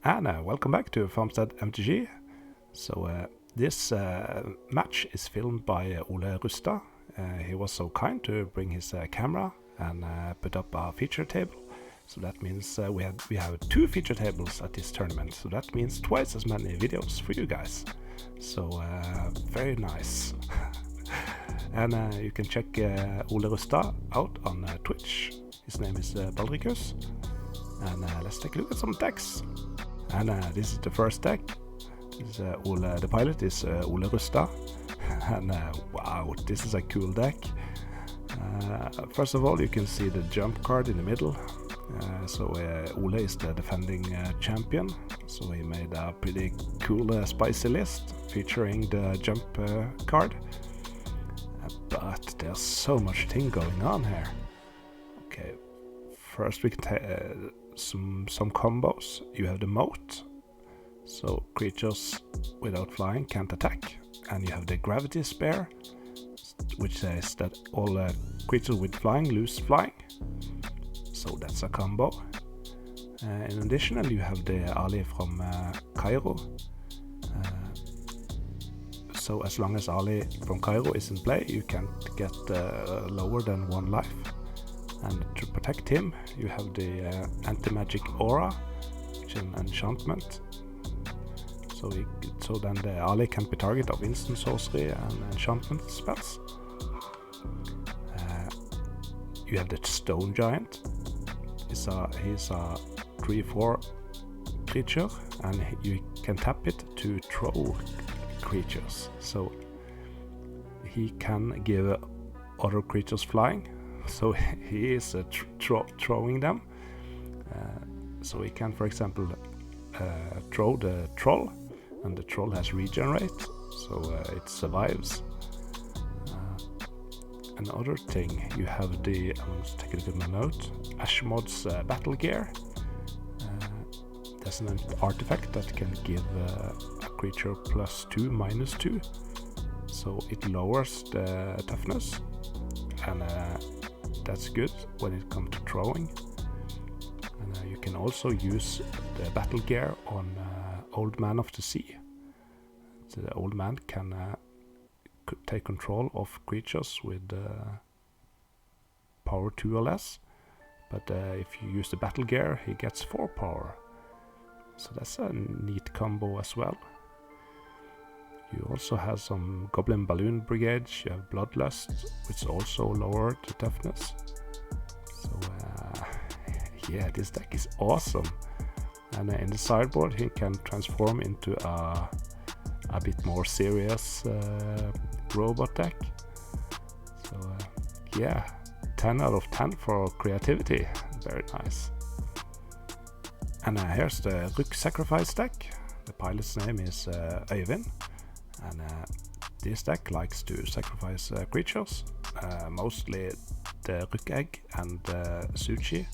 And welcome back to Farmstead MTG. So this match is filmed by Ole Rustad. He was so kind to bring his camera and put up a feature table. So that means we have 2 feature tables at this tournament. So that means twice as many videos for you guys. So very nice. And you can check Ole Rustad out on Twitch. His name is Baldricus. And let's take a look at some decks. And this is the first deck. This is, the pilot is Ole Rustad. And wow, this is a cool deck. First of all, you can see the jump card in the middle. So Ole is the defending champion. So he made a pretty cool spicy list featuring the jump card. But there's so much thing going on here. Okay, first we can some combos. You have the moat, so creatures without flying can't attack, and you have the gravity spare, which says that all creatures with flying lose flying. So that's a combo. In addition, you have the Ali from Cairo. So as long as Ali from Cairo is in play, you can't get lower than 1 life. And to protect him, you have the anti-magic aura, which is an enchantment. So then the Ali can be target of instant sorcery and enchantment spells. You have the stone giant. He's a 3/4 creature, and you can tap it to throw creatures. So he can give other creatures flying. So he is throwing them. So he can, for example, throw the troll, and the troll has regenerate, so it survives. Another thing, you have the, I'm just taking a look at my note, Ashmod's battle gear. There's an artifact that can give a creature +2, -2. So it lowers the toughness, and that's good when it comes to throwing. And you can also use the battle gear on Old Man of the Sea. So the Old Man can take control of creatures with power 2 or less. But if you use the battle gear, he gets 4 power. So that's a neat combo as well. You also have some Goblin Balloon Brigade. You have Bloodlust, which also lowered the toughness. So yeah, this deck is awesome. And in the sideboard, he can transform into a bit more serious robot deck. So yeah, 10 out of 10 for creativity. Very nice. And here's the Rukh-Sacrifice deck. The pilot's name is Øyvind. And this deck likes to sacrifice creatures, mostly the Rukh-Egg and Suchi,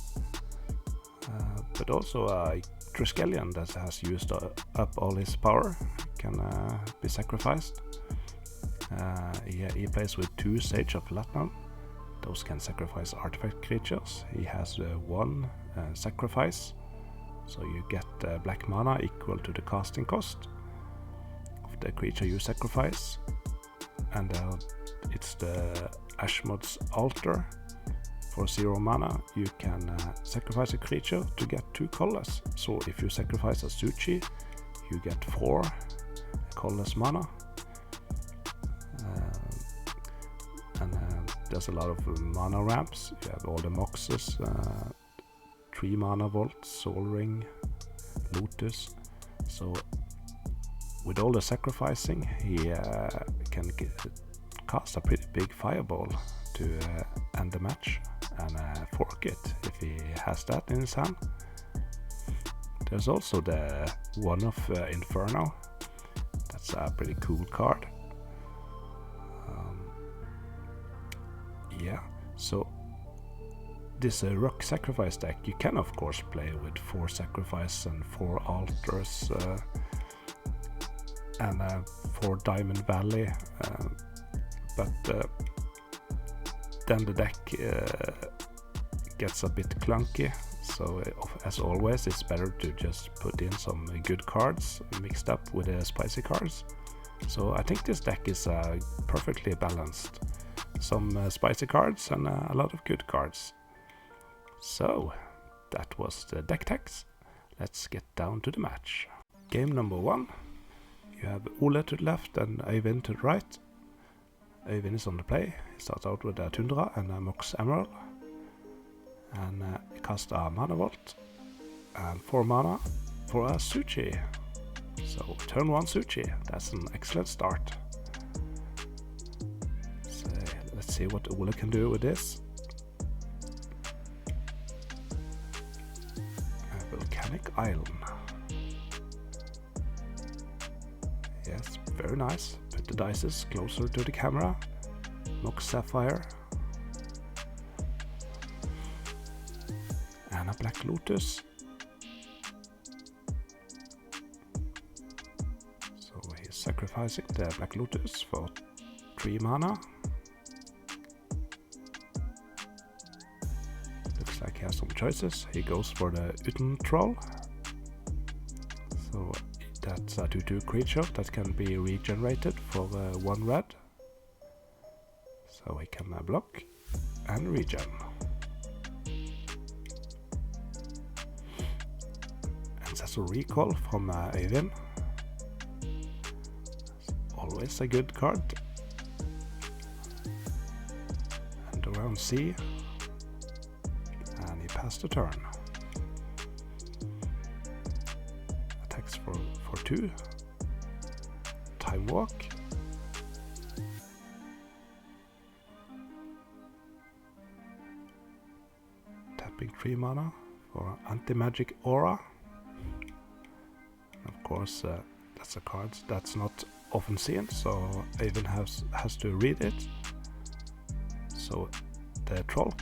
but also a Triskelion that has used up all his power can be sacrificed. He plays with 2 Sage of Latnan. Those can sacrifice artifact creatures. He has 1 sacrifice, so you get black mana equal to the casting cost of the creature you sacrifice. And it's the Ashmod's Altar. For 0 mana, you can sacrifice a creature to get 2 colorless. So if you sacrifice a Suchi, you get 4 colorless mana. And there's a lot of mana ramps. You have all the Moxes, 3 mana Vault, Soul Ring, Lotus. So with all the sacrificing, he can cast a pretty big fireball to end the match and fork it if he has that in his hand. There's also the one of Inferno. That's a pretty cool card. Yeah, so this Rukh-Sacrifice deck, you can of course play with 4 sacrifice and 4 altars and 4 Diamond Valley, but then the deck gets a bit clunky. So as always, it's better to just put in some good cards mixed up with the spicy cards. So I think this deck is perfectly balanced. Some spicy cards and a lot of good cards. So that was the deck techs. Let's get down to the match. Game number 1. You have Ole to the left and Øyvind to the right. Øyvind is on the play. He starts out with a Tundra and a Mox Emerald. And cast a Mana Vault. And 4 mana for a Suchi. So turn 1 Suchi. That's an excellent start. So let's see what Ole can do with this. Volcanic Island. Yes, very nice. Put the dices closer to the camera. Mox Sapphire. And a Black Lotus. So he's sacrificing the Black Lotus for 3 mana. Looks like he has some choices. He goes for the Utten Troll. So that's a 2/2 creature that can be regenerated for 1 red. So he can block and regen. And that's a recall from Øyvind. Always a good card. And around C. And he passed the turn. Attacks for 2. Time Walk. Tapping 3 mana for Anti-Magic Aura. Of course, that's a card that's not often seen, so Øyvind has to read it. So the troll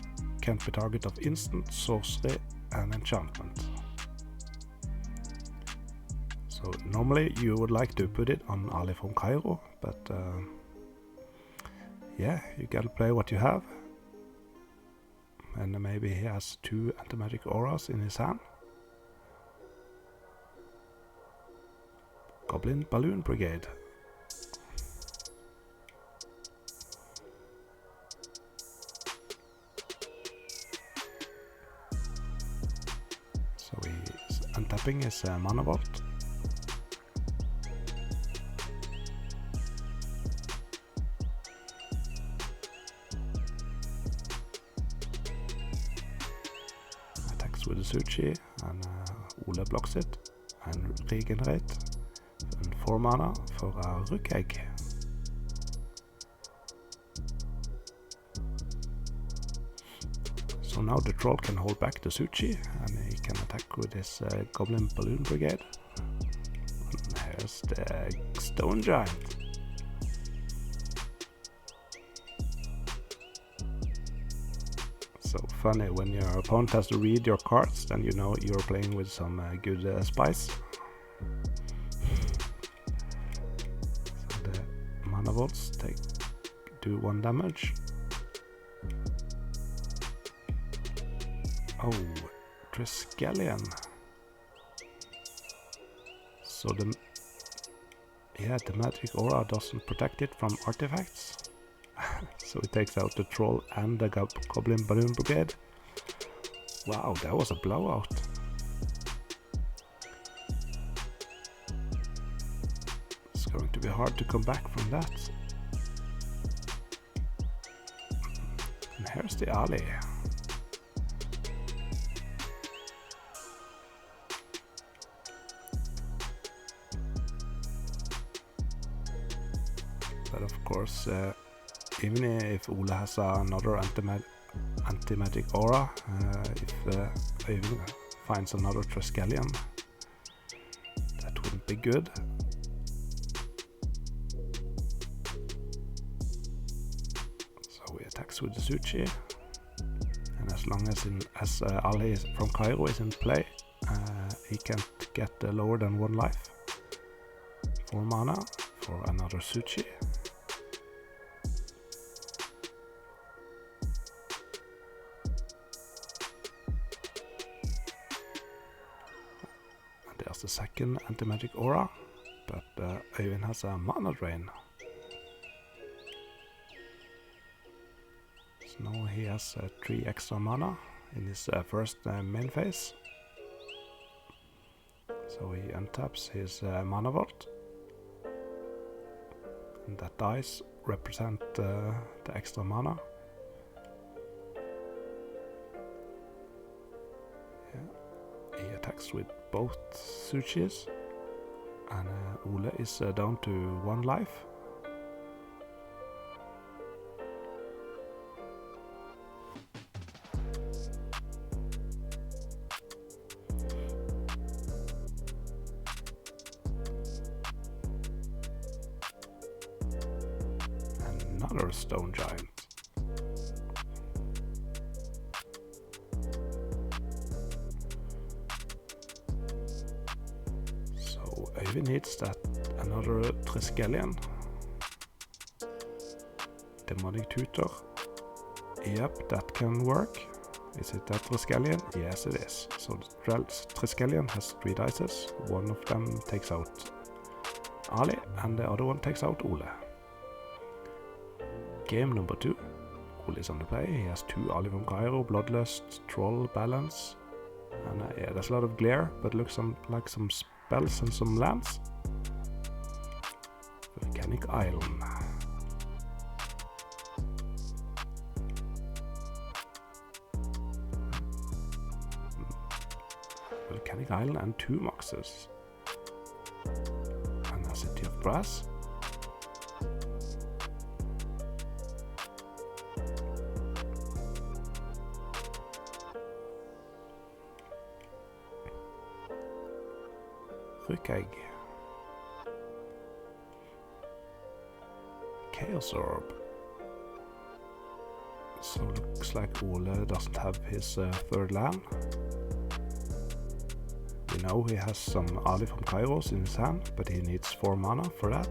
can't be target of instant, sorcery and enchantment. So normally you would like to put it on Ali from Cairo, but yeah, you gotta play what you have. And maybe he has 2 Anti-Magic Auras in his hand. Goblin Balloon Brigade. So he's untapping his Mana Vault. Attacks with the Suchi, and Ole blocks it and regenerate. And 4 mana for a Rukh-Sac. So now the troll can hold back the Suchi and he can attack with his Goblin Balloon Brigade. And here's the Stone Giant. So funny, when your opponent has to read your cards, then you know you're playing with some good spice. Mana Vaults do 1 damage. Oh, Triskelion. So the magic aura doesn't protect it from artifacts. So it takes out the troll and the Goblin Balloon Brigade. Wow, that was a blowout. It's going to be hard to come back from that. And here's the Ali. But of course, even if Ole has another anti-magic aura, if Øyvind finds another Triskelion, that wouldn't be good. So he attacks with the Suchi, and as long as Ali from Cairo is in play, he can't get lower than 1 life. 4 mana for another Suchi. second anti-magic aura, but Øyvind has a mana drain. So now he has 3 extra mana in his first main phase. So he untaps his mana vault, and that dice represent the extra mana. Yeah. He attacks with both Suchis, and Ole is down to 1 life. Another stone giant. So Øyvind needs that another Triskelion. Demonic Tutor. Yep, that can work. Is it that Triskelion? Yes, it is. So the Triskelion has 3 dices. One of them takes out Ali, and the other one takes out Ole. Game number 2. Ole is on the play. He has 2 Ali from Cairo, Bloodlust, Troll, Balance. And yeah, there's a lot of glare, but looks like some spells and some lands. Volcanic Island. Volcanic Island and 2 Moxes. And a City of Brass. Rukh-Sac. Chaos Orb. So looks like Ole doesn't have his 3rd land. We know he has some Ali from Kairos in his hand, but he needs 4 mana for that.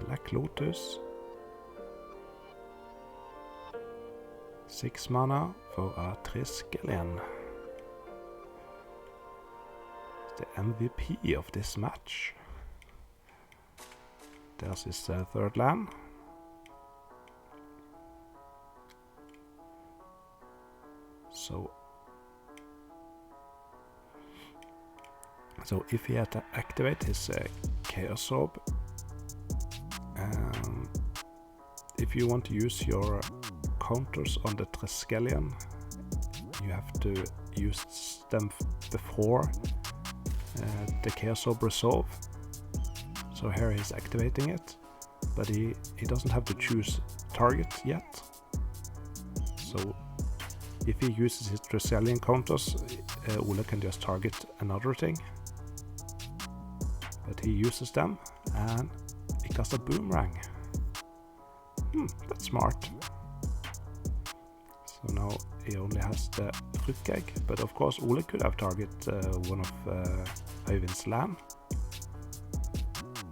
Black Lotus. 6 mana for a Triskelion. The MVP of this match. There's his 3rd land. So if he had to activate his Chaos Orb, if you want to use your counters on the Triskelion, you have to use them before the Chaos Orb resolve. So here he's activating it, but he doesn't have to choose target yet. So if he uses his Triskelion counters, Ole can just target another thing. But he uses them, and he casts a Boomerang. That's smart. So now he only has the Rukh-Sac, but of course Ole could have targeted one of Øyvind's land.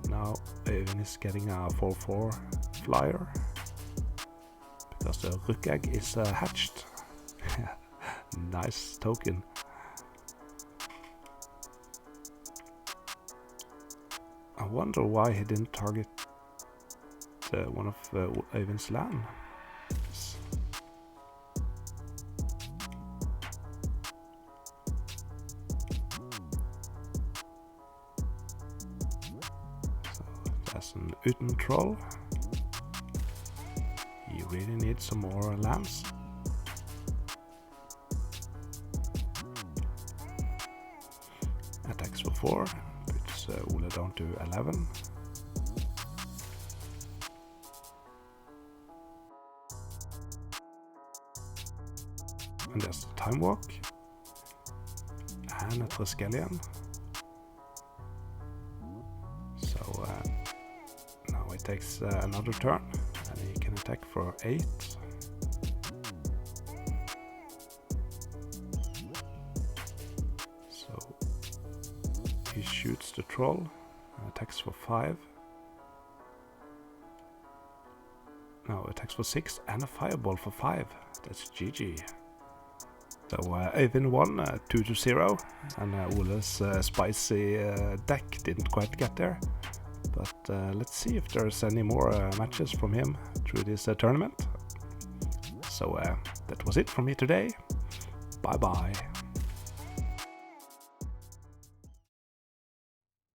Now Øyvind is getting a 4/4 flyer, because the Rukh-Sac is hatched. Nice token. I wonder why he didn't target one of Øyvind's land. That's an Uten Troll. He really needs some more lands. Attacks for 4, puts Ole down to 11. And there's the Time Walk. And a Triskelion. So now he takes another turn, and he can attack for 8. shoots the troll, attacks for 5. No, attacks for 6 and a fireball for 5. That's GG. So Øyvind won 2-0, and Ole's spicy deck didn't quite get there. But let's see if there's any more matches from him through this tournament. So that was it from me today. Bye bye.